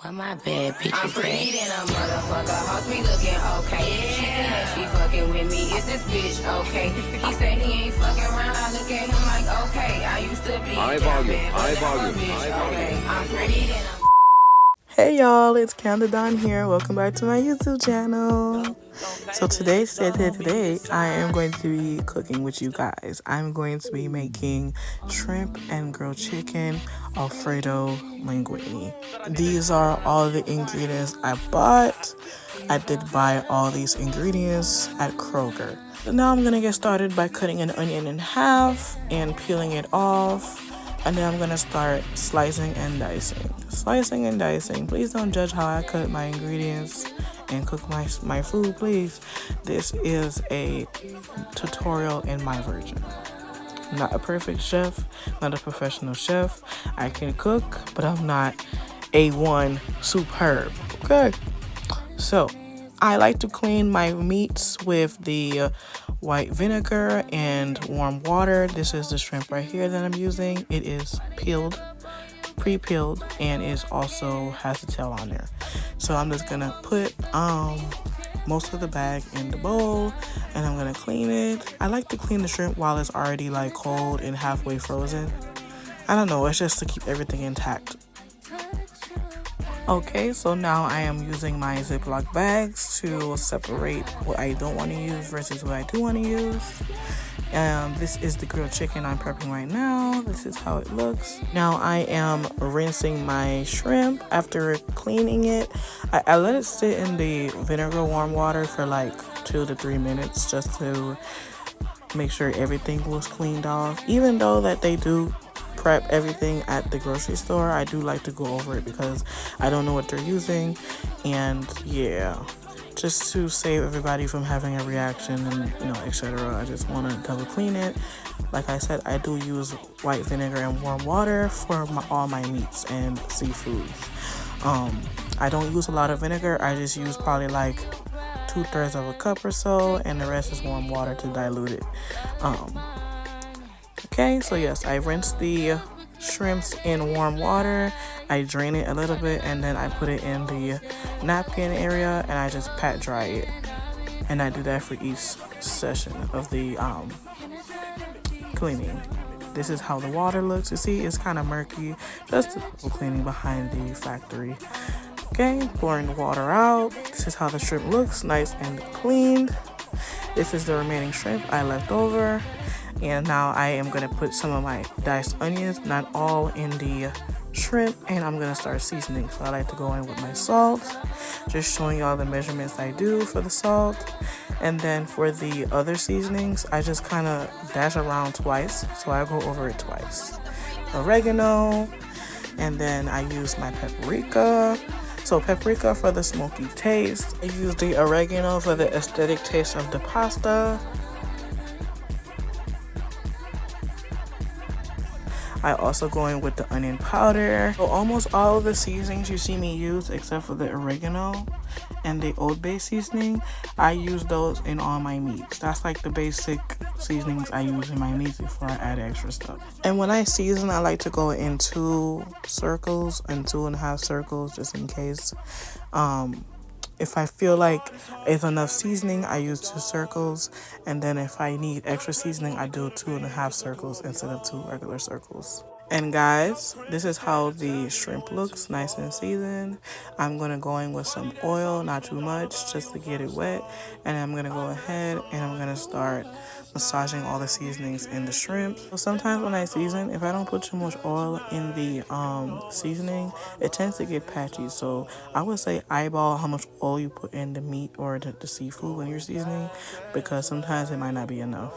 Why my bad bitches I'm pretty than a motherfucker, hoes be looking okay. Yeah. She think that she fucking with me, is this bitch okay? He said he ain't fucking around, I look at him like okay. I used to be high volume. Okay. I'm pretty than a Hey y'all, it's CamDaDon here. Welcome back to my YouTube channel. So today I am going to be cooking with you guys. I'm going to be making shrimp and grilled chicken Alfredo linguine. These are all the ingredients I bought. I did buy all these ingredients at Kroger. So now I'm gonna get started by cutting an onion in half and peeling it off. And then I'm gonna start slicing and dicing. Slicing and dicing. Please don't judge how I cut my ingredients and cook my food, please. This is a tutorial in my version. I'm not a perfect chef, not a professional chef. I can cook, but I'm not A1 superb, okay? So, I like to clean my meats with the white vinegar and warm water. This is the shrimp right here that I'm using. It is peeled, pre-peeled, and it also has the tail on there. So I'm just gonna put most of the bag in the bowl and I'm gonna clean it. I like to clean the shrimp while it's already like cold and halfway frozen. I don't know, it's just to keep everything intact. Okay, so now I am using my Ziploc bags to separate what I don't want to use versus what I do want to use. This is the grilled chicken I'm prepping right now. This is how it looks. Now I am rinsing my shrimp after cleaning it. I let it sit in the vinegar warm water for like 2 to 3 minutes just to make sure everything was cleaned off. Even though that they do prep everything at the grocery store, I do like to go over it because I don't know what they're using, and yeah, just to save everybody from having a reaction and etc. I just want to double clean it. Like I said, I do use white vinegar and warm water for all my meats and seafoods. I don't use a lot of vinegar. I just use probably like 2/3 of a cup or so, and the rest is warm water to dilute it. Okay, so yes, I rinse the shrimps in warm water. I drain it a little bit and then I put it in the napkin area and I just pat dry it. And I do that for each session of the cleaning. This is how the water looks. You see, it's kind of murky, just a cleaning behind the factory. Okay, pouring the water out. This is how the shrimp looks, nice and cleaned. This is the remaining shrimp I left over. And now I am going to put some of my diced onions, not all in the shrimp, and I'm going to start seasoning. So I like to go in with my salt, just showing y'all the measurements I do for the salt. And then for the other seasonings, I just kind of dash around twice, so I go over it twice. Oregano, and then I use my paprika. So paprika for the smoky taste. I use the oregano for the aesthetic taste of the pasta. I also go in with the onion powder. So almost all of the seasonings you see me use, except for the oregano and the Old Bay seasoning, I use those in all my meats. That's like the basic seasonings I use in my meats before I add extra stuff. And when I season, I like to go in 2 circles and 2.5 circles just in case. If I feel like it's enough seasoning, I use 2 circles. And then if I need extra seasoning, I do 2.5 circles instead of 2 regular circles. And guys, this is how the shrimp looks, nice and seasoned. I'm going to go in with some oil, not too much, just to get it wet. And I'm going to go ahead and I'm going to start massaging all the seasonings in the shrimp. So sometimes when I season, if I don't put too much oil in the seasoning, it tends to get patchy. So I would say eyeball how much oil you put in the meat or the seafood when you're seasoning, because sometimes it might not be enough.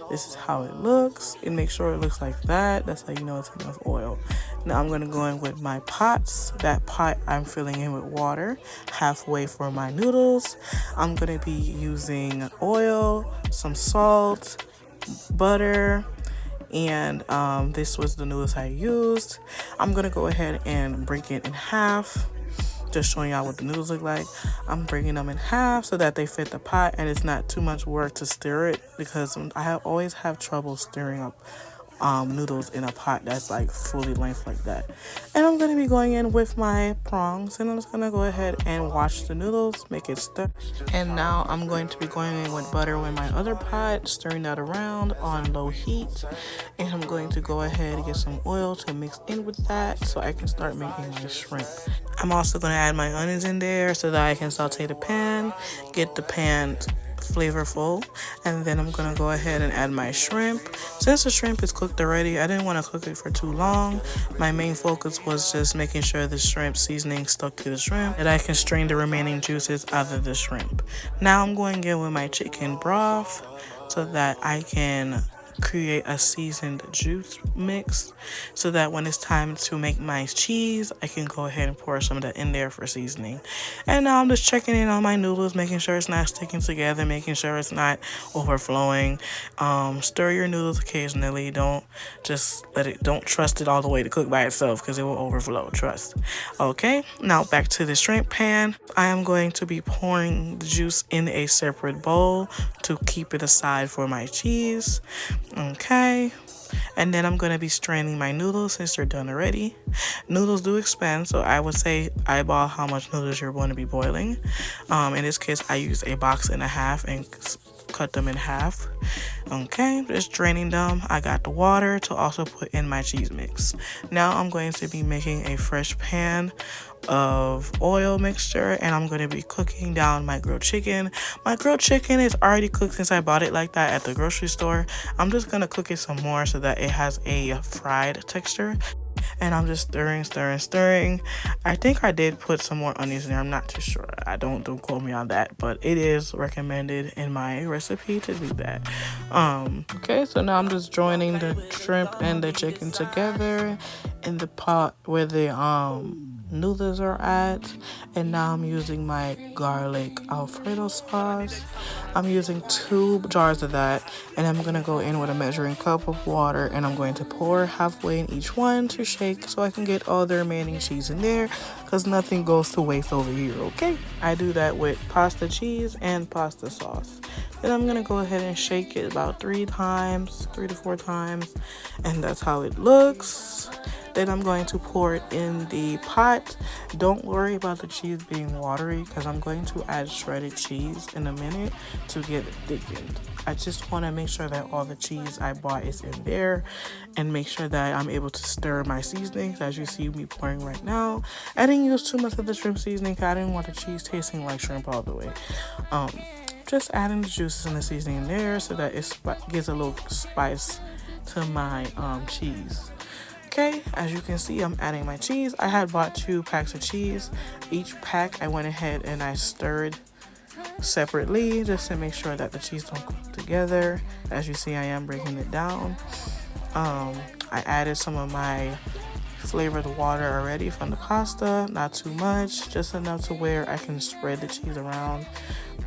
This is how it looks, and make sure it looks like that. That's how you know it's enough oil. Now I'm going to go in with my pots. That pot I'm filling in with water, halfway for my noodles. I'm going to be using oil, some salt, butter, and this was the noodles I used. I'm going to go ahead and break it in half. Just showing y'all what the noodles look like. I'm breaking them in half so that they fit the pot and it's not too much work to stir it, because I always have trouble stirring up noodles in a pot that's like fully length like that. And I'm going to be going in with my prongs, and I'm just going to go ahead and wash the noodles, make it stir. And now I'm going to be going in with butter in my other pot, stirring that around on low heat. And I'm going to go ahead and get some oil to mix in with that so I can start making my shrimp. I'm also going to add my onions in there so that I can saute the pan, get the pan flavorful, and then I'm gonna go ahead and add my shrimp. Since the shrimp is cooked already, I didn't want to cook it for too long. My main focus was just making sure the shrimp seasoning stuck to the shrimp, and I can strain the remaining juices out of the shrimp. Now I'm going in with my chicken broth so that I can create a seasoned juice mix so that when it's time to make my cheese, I can go ahead and pour some of that in there for seasoning. And now I'm just checking in on my noodles, making sure it's not sticking together, making sure it's not overflowing. Stir your noodles occasionally. Don't trust it all the way to cook by itself because it will overflow, trust. Okay, now back to the shrimp pan. I am going to be pouring the juice in a separate bowl to keep it aside for my cheese. Okay, and then I'm going to be straining my noodles since they're done already. Noodles do expand, so I would say eyeball how much noodles you're going to be boiling. In this case, I used a box and a half and cut them in half. Okay, just draining them. I got the water to also put in my cheese mix. Now I'm going to be making a fresh pan of oil mixture, and I'm going to be cooking down my grilled chicken. My grilled chicken is already cooked since I bought it like that at the grocery store. I'm just going to cook it some more so that it has a fried texture. And I'm just stirring. I think I did put some more onions in there. I'm not too sure. Don't quote me on that, but it is recommended in my recipe to do that. Okay, so now I'm just joining the shrimp and the chicken together in the pot where the noodles are at. And now I'm using my garlic Alfredo sauce. I'm using 2 jars of that, and I'm gonna go in with a measuring cup of water, and I'm going to pour halfway in each one to shake so I can get all the remaining cheese in there, because nothing goes to waste over here. Okay, I do that with pasta cheese and pasta sauce. Then I'm gonna go ahead and shake it about 3 to 4 times, and that's how it looks. Then I'm going to pour it in the pot. Don't worry about the cheese being watery because I'm going to add shredded cheese in a minute to get it thickened. I just want to make sure that all the cheese I bought is in there and make sure that I'm able to stir my seasonings as you see me pouring right now. I didn't use too much of the shrimp seasoning because I didn't want the cheese tasting like shrimp all the way. Just adding the juices and the seasoning in there so that it gives a little spice to my cheese. Okay, as you can see, I'm adding my cheese. I had bought 2 packs of cheese. Each pack I went ahead and I stirred separately just to make sure that the cheese don't cook together. As you see, I am breaking it down. I added some of my flavored water already from the pasta, not too much, just enough to where I can spread the cheese around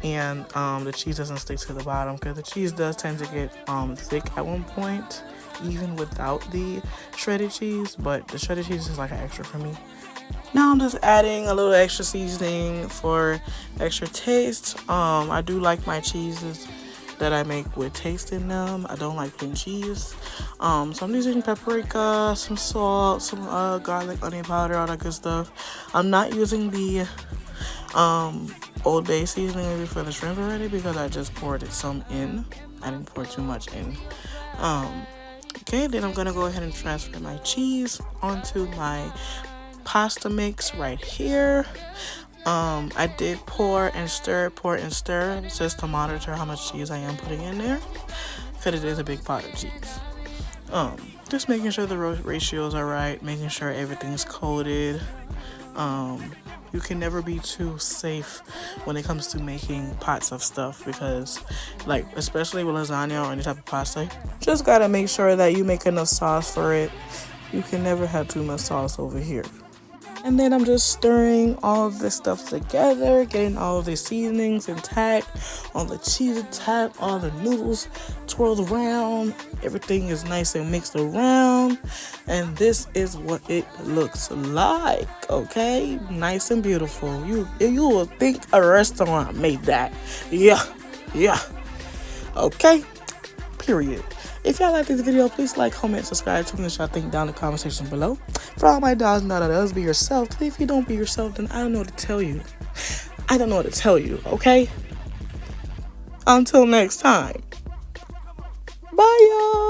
and the cheese doesn't stick to the bottom, because the cheese does tend to get thick at one point even without the shredded cheese, but the shredded cheese is like an extra for me. Now I'm just adding a little extra seasoning for extra taste. I do like my cheeses that I make with taste in them. I don't like plain cheese. So I'm using paprika, some salt, some garlic, onion powder, all that good stuff. I'm not using the Old Bay seasoning for the shrimp already because I just poured it some in. I didn't pour too much in. Okay, then I'm gonna go ahead and transfer my cheese onto my pasta mix right here. I did pour and stir just to monitor how much cheese I am putting in there, because it is a big pot of cheese. Just making sure the ratios are right, making sure everything's coated. You can never be too safe when it comes to making pots of stuff, because like especially with lasagna or any type of pasta, just gotta make sure that you make enough sauce for it. You can never have too much sauce over here. And then I'm just stirring all of this stuff together, getting all of the seasonings intact, all the cheese intact, all the noodles twirled around. Everything is nice and mixed around. And this is what it looks like, okay? Nice and beautiful. You will think a restaurant made that. Yeah. Okay? Period. If y'all like this video, please like, comment, subscribe. Tell me what y'all think down in the comment section below. For all my dogs, not others, be yourself. If you don't be yourself, then I don't know what to tell you. I don't know what to tell you, okay? Until next time. Bye, y'all.